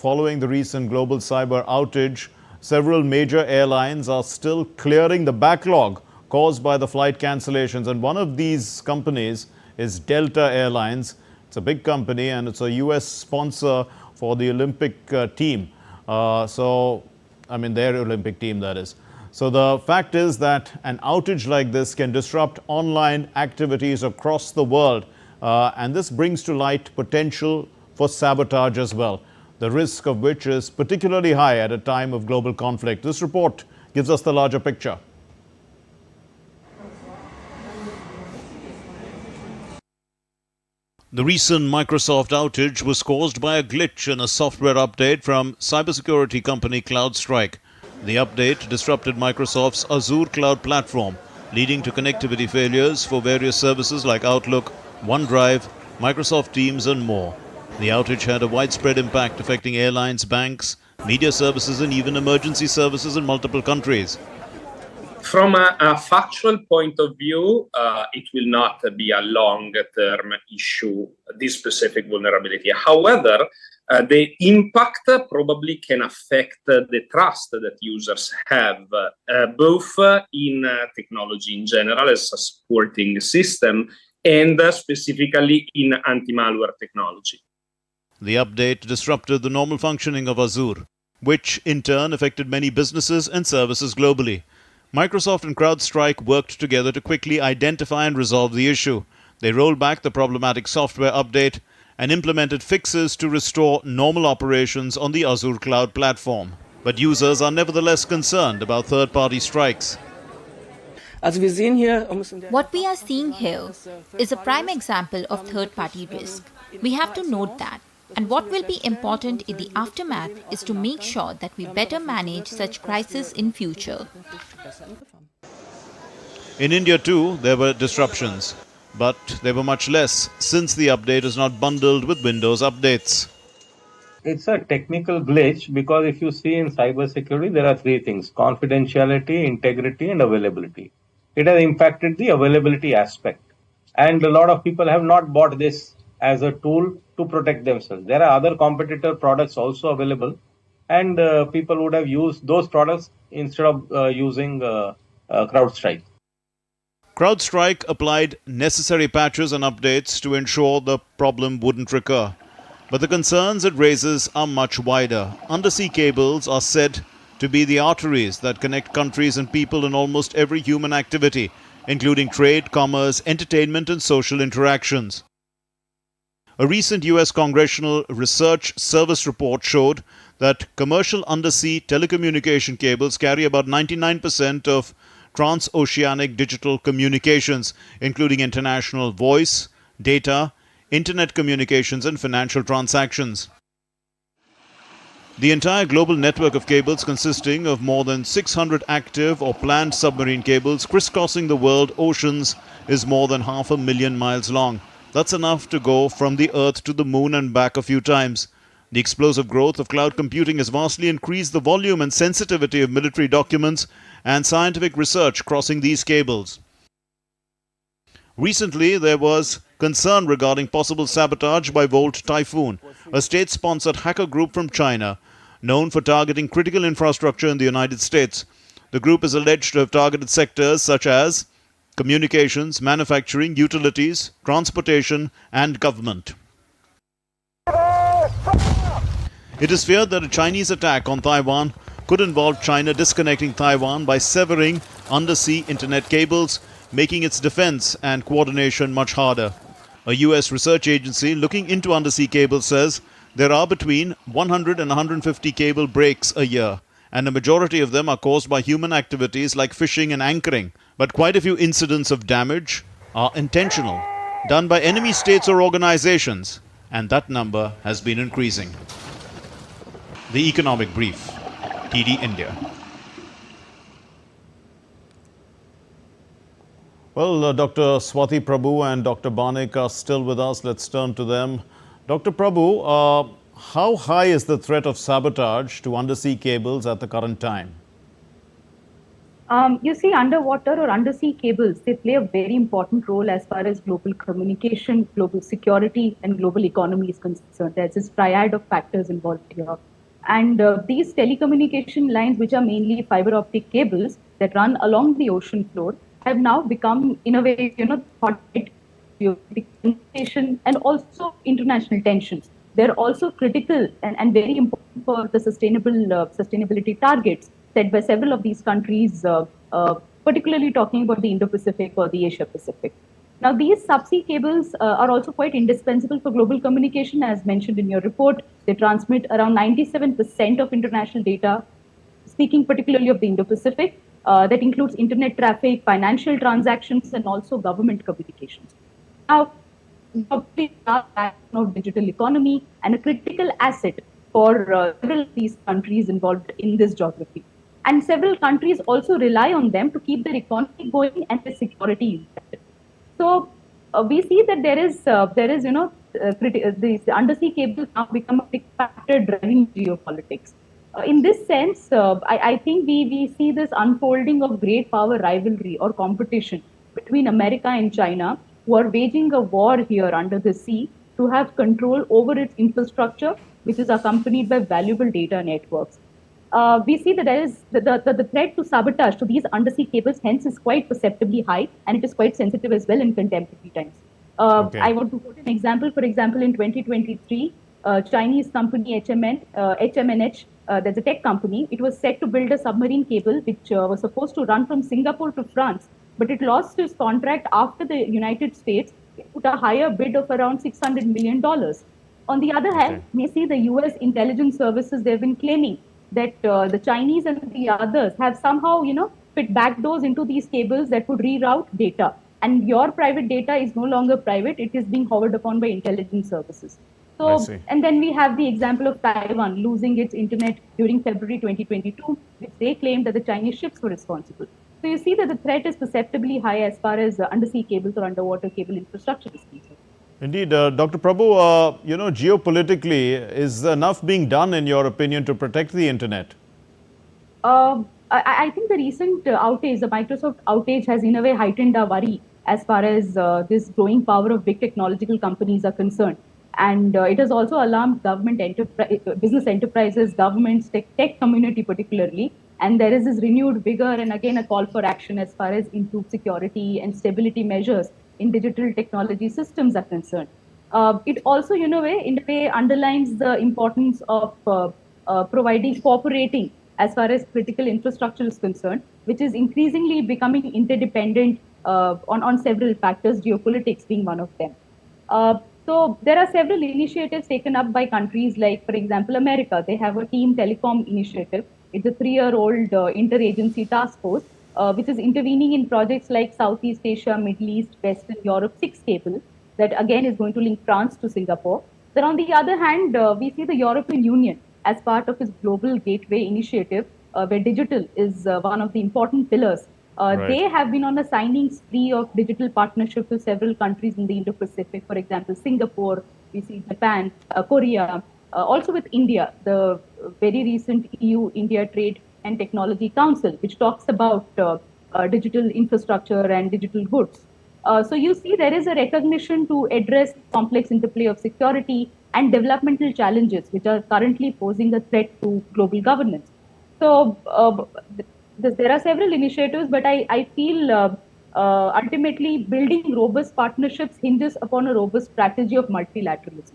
Following the recent global cyber outage, several major airlines are still clearing the backlog caused by the flight cancellations. And one of these companies is Delta Airlines. It's a big company and it's a US sponsor for the Olympic team. Their Olympic team, that is. So the fact is that an outage like this can disrupt online activities across the world. And this brings to light potential for sabotage as well, the risk of which is particularly high at a time of global conflict. This report gives us the larger picture. The recent Microsoft outage was caused by a glitch in a software update from cybersecurity company CrowdStrike. The update disrupted Microsoft's Azure cloud platform, leading to connectivity failures for various services like Outlook, OneDrive, Microsoft Teams and more. The outage had a widespread impact affecting airlines, banks, media services and even emergency services in multiple countries. From a factual point of view, it will not be a long-term issue, this specific vulnerability. However, the impact probably can affect the trust that users have, both in technology in general as a supporting system and specifically in anti-malware technology. The update disrupted the normal functioning of Azure, which in turn affected many businesses and services globally. Microsoft and CrowdStrike worked together to quickly identify and resolve the issue. They rolled back the problematic software update and implemented fixes to restore normal operations on the Azure cloud platform. But users are nevertheless concerned about third-party strikes. What we are seeing here is a prime example of third-party risk. We have to note that. And what will be important in the aftermath is to make sure that we better manage such crises in future. In India too, there were disruptions, but they were much less since the update is not bundled with Windows updates. It's a technical glitch because if you see in cybersecurity, there are three things: confidentiality, integrity, and availability. It has impacted the availability aspect. And a lot of people have not bought this as a tool to protect themselves. There are other competitor products also available, and people would have used those products instead of using CrowdStrike. CrowdStrike applied necessary patches and updates to ensure the problem wouldn't recur. But the concerns it raises are much wider. Undersea cables are said to be the arteries that connect countries and people in almost every human activity, including trade, commerce, entertainment, and social interactions. A recent US Congressional Research Service report showed that commercial undersea telecommunication cables carry about 99% of transoceanic digital communications, including international voice, data, internet communications, and financial transactions. The entire global network of cables, consisting of more than 600 active or planned submarine cables crisscrossing the world oceans, is more than 500,000 miles long. That's enough to go from the Earth to the Moon and back a few times. The explosive growth of cloud computing has vastly increased the volume and sensitivity of military documents and scientific research crossing these cables. Recently, there was concern regarding possible sabotage by Volt Typhoon, a state-sponsored hacker group from China, known for targeting critical infrastructure in the United States. The group is alleged to have targeted sectors such as communications, manufacturing, utilities, transportation, and government. It is feared that a Chinese attack on Taiwan could involve China disconnecting Taiwan by severing undersea internet cables, making its defense and coordination much harder. A US research agency looking into undersea cables says there are between 100 and 150 cable breaks a year, and a majority of them are caused by human activities like fishing and anchoring. But quite a few incidents of damage are intentional, done by enemy states or organizations, and that number has been increasing. The Economic Brief, TD India. Well, Dr. Swati Prabhu and Dr. Banik are still with us. Let's turn to them. Dr. Prabhu, how high is the threat of sabotage to undersea cables at the current time? You see, underwater or undersea cables, they play a very important role as far as global communication, global security, and global economy is concerned. There's this triad of factors involved here. And these telecommunication lines, which are mainly fiber optic cables that run along the ocean floor, have now become, in a way, geopolitical and also international tensions. They're also critical and very important for the sustainability targets set by several of these countries, particularly talking about the Indo-Pacific or the Asia-Pacific. Now, these subsea cables are also quite indispensable for global communication, as mentioned in your report. They transmit around 97% of international data, speaking particularly of the Indo-Pacific. That includes internet traffic, financial transactions, and also government communications. Now, probably of digital economy and a critical asset for several of these countries involved in this geography. And several countries also rely on them to keep their economy going and their security. So we see that there is the undersea cables now become a big factor driving geopolitics. In this sense, I think we see this unfolding of great power rivalry or competition between America and China, who are waging a war here under the sea to have control over its infrastructure, which is accompanied by valuable data networks. We see that there is the threat to sabotage to these undersea cables, hence, is quite perceptibly high, and it is quite sensitive as well in contemporary times. I want to quote an example. For example, in 2023, Chinese company HMNH, that's a tech company, it was set to build a submarine cable which was supposed to run from Singapore to France, but it lost its contract after the United States put a higher bid of around $600 million. On the other hand, we see the US intelligence services, they've been claiming that the Chinese and the others have somehow, fit backdoors into these cables that would reroute data. And your private data is no longer private, it is being hovered upon by intelligence services. So, and then we have the example of Taiwan losing its internet during February 2022, which they claimed that the Chinese ships were responsible. So you see that the threat is perceptibly high as far as undersea cables or underwater cable infrastructure is concerned. Indeed, Dr. Prabhu, geopolitically, is enough being done, in your opinion, to protect the internet? I think the recent outage, the Microsoft outage, has in a way heightened our worry as far as this growing power of big technological companies are concerned. And it has also alarmed business enterprises, governments, tech community particularly. And there is this renewed vigor and again a call for action as far as improved security and stability measures in digital technology systems are concerned. It also, in a way, underlines the importance of cooperating as far as critical infrastructure is concerned, which is increasingly becoming interdependent on several factors, geopolitics being one of them. So there are several initiatives taken up by countries like, for example, America. They have a Team Telecom initiative. It's a 3-year-old interagency task force, which is intervening in projects like Southeast Asia, Middle East, Western Europe 6 cable, that again is going to link France to Singapore. Then on the other hand, we see the European Union as part of its Global Gateway initiative, where digital is one of the important pillars. They have been on a signing spree of digital partnership with several countries in the Indo-Pacific, for example, Singapore, we see Japan, Korea, also with India, the very recent EU-India Trade and Technology Council, which talks about digital infrastructure and digital goods. So you see there is a recognition to address complex interplay of security and developmental challenges, which are currently posing a threat to global governance. So there are several initiatives, but I feel ultimately building robust partnerships hinges upon a robust strategy of multilateralism.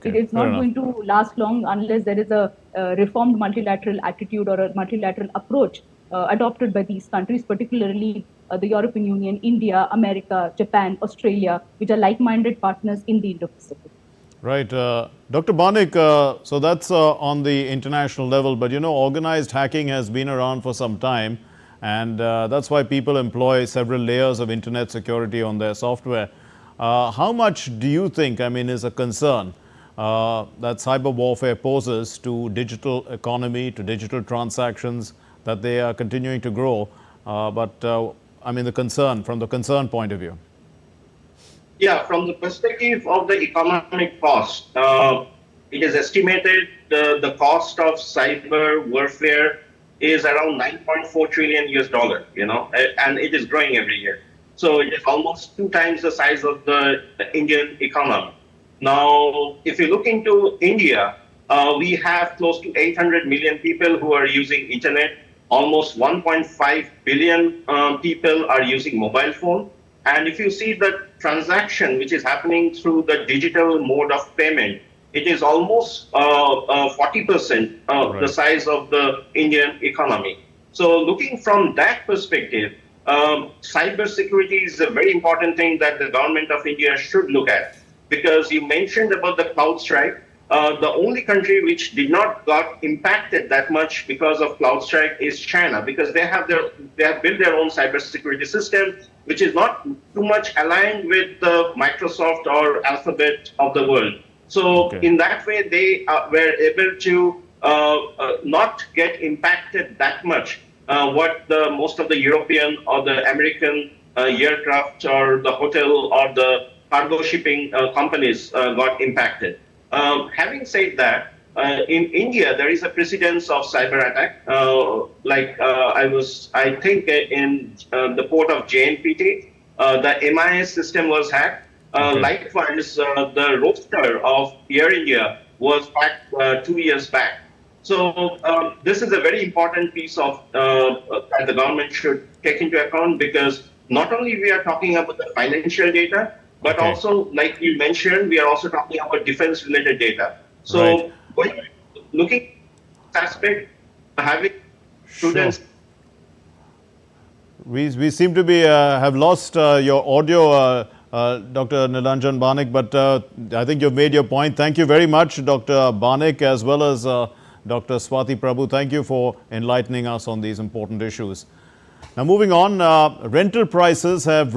It is not going to last long unless there is a reformed multilateral attitude or a multilateral approach adopted by these countries, particularly the European Union, India, America, Japan, Australia, which are like-minded partners in the Indo-Pacific. Right. Dr. Banik, so that's on the international level, but organized hacking has been around for some time, and that's why people employ several layers of internet security on their software. How much do you think, is a concern that cyber warfare poses to digital economy, to digital transactions, that they are continuing to grow, but the concern, from the concern point of view? Yeah, from the perspective of the economic cost, it is estimated the cost of cyber warfare is around $9.4 trillion US, and it is growing every year. So it is almost 2 times the size of the Indian economy. Now, if you look into India, we have close to 800 million people who are using internet. Almost 1.5 billion people are using mobile phone. And if you see the transaction which is happening through the digital mode of payment, it is almost 40% of the size of the Indian economy. So looking from that perspective, cybersecurity is a very important thing that the government of India should look at. Because you mentioned about the CrowdStrike, the only country which did not got impacted that much because of CrowdStrike is China, because they have built their own cybersecurity system, which is not too much aligned with the Microsoft or Alphabet of the world. So in that way, they were able to not get impacted that much. What most of the European or the American aircraft or the hotel or the cargo shipping companies got impacted. Having said that, in India, there is a precedence of cyber attack. I think in the port of JNPT, the MIS system was hacked. Likewise, the roster of Air India was hacked 2 years back. So this is a very important piece of that the government should take into account, because not only we are talking about the financial data, but also, like you mentioned, we are also talking about defense-related data. So, looking at this aspect, having students. We seem to be have lost your audio, Dr. Nilanjan Banik, but I think you've made your point. Thank you very much, Dr. Banik, as well as Dr. Swati Prabhu. Thank you for enlightening us on these important issues. Now, moving on, rental prices have